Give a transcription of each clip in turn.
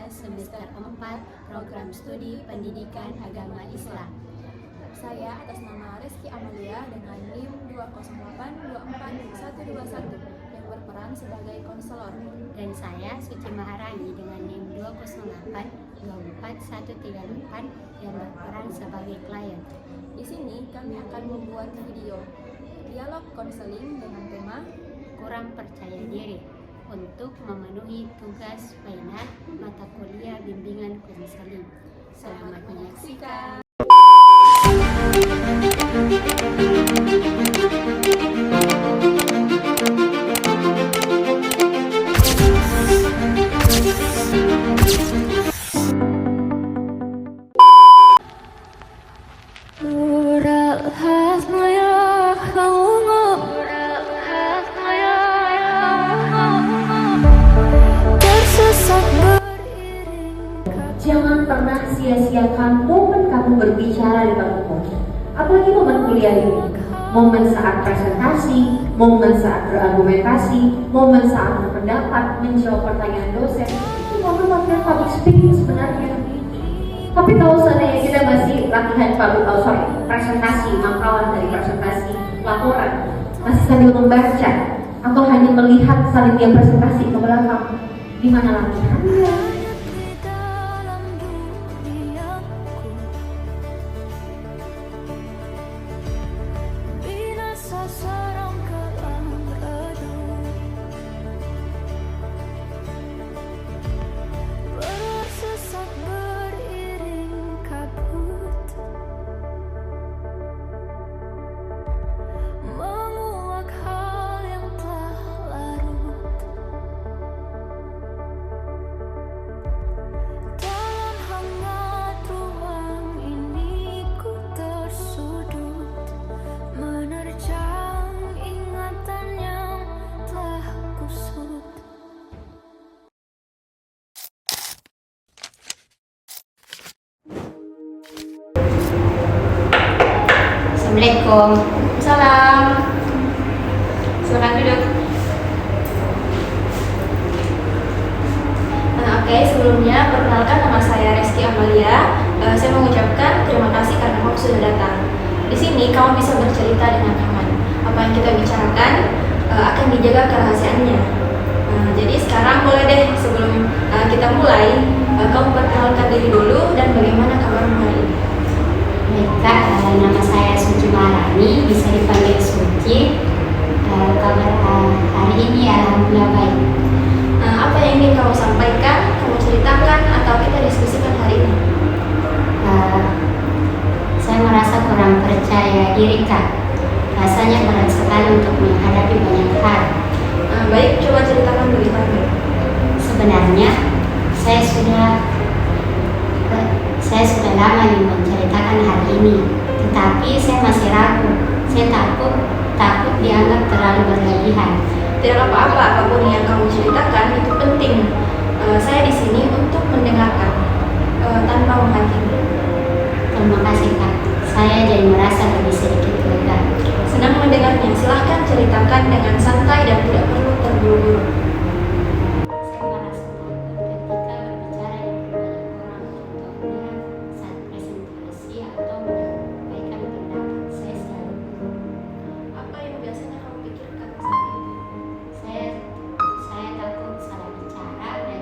semester 4 program studi pendidikan agama Islam. Saya atas nama Reski Amalia dengan NIM 208242121 yang berperan sebagai konselor. Dan saya Suci Maharani dengan NIM 208244134 yang berperan sebagai klien. Di sini kami akan membuat video dialog konseling dengan tema kurang percaya diri untuk memenuhi tugas final mata kuliah bimbingan konseling. Selamat menyaksikan. Jangan pernah sia-siakan momen kamu berbicara di bangku, apalagi momen kuliah ini. Momen saat presentasi, momen saat berargumentasi, momen saat berpendapat, menjawab pertanyaan dosen, itu momen latihan public speaking sebenarnya. Tapi kalau seandainya kita masih latihan presentasi, makalah dari presentasi, laporan, masih sambil membaca, atau hanya melihat salin presentasi ke belakang, di mana latihannya? Assalamualaikum. Salam. Silakan duduk. Sebelumnya perkenalkan, nama saya Reski Amalia. Saya mengucapkan terima kasih karena kamu sudah datang. Di sini kamu bisa bercerita dengan aman. Apa yang kita bicarakan akan dijaga kerahasiaannya. Jadi sekarang boleh deh sebelum kita mulai, kamu perkenalkan diri dulu dan bagaimana kabarmu hari ini. Baik Kak, nama saya Suci Maharani, bisa dipanggil Suci. Kabar hari ini alhamdulillah baik. Apa yang ingin kamu sampaikan, kamu ceritakan, atau kita diskusikan hari ini? Saya merasa kurang percaya diri Kak. Rasanya berat sekali untuk menghadapi banyak hal. Baik, coba ceritakan beritanya. Sebenarnya saya sudah lama nih menceritakan hal ini, tetapi saya masih ragu. Saya takut dianggap terlalu berlebihan. Tidak apa-apa, apapun yang kamu ceritakan itu penting. Saya di sini untuk mendengarkan tanpa menghakimi. Terima kasih Kak. Saya jadi merasa lebih sedikit lega. Senang mendengarnya. Silahkan ceritakan dengan santai dan tidak perlu terburu-buru. Saya merasa takut ketika berbicara di banyak orang, contohnya saat presentasi atau menyampaikan pendapat. Saya selalu gugup. Apa yang biasanya kamu pikirkan saat itu? Saya takut salah bicara dan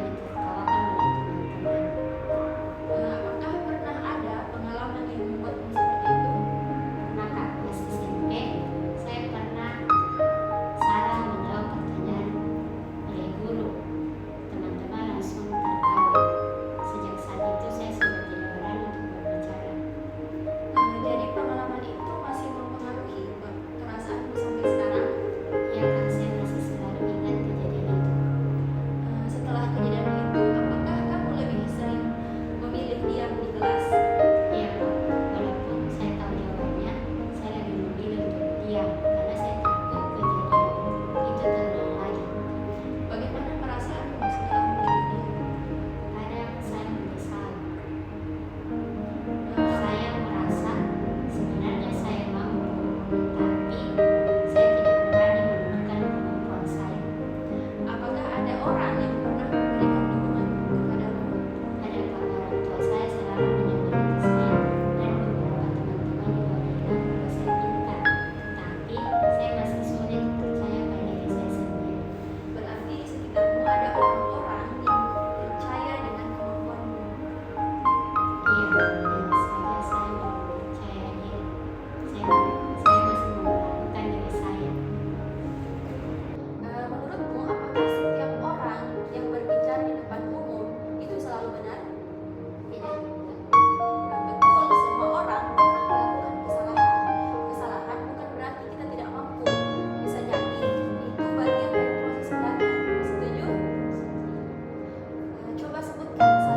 coba sebutkan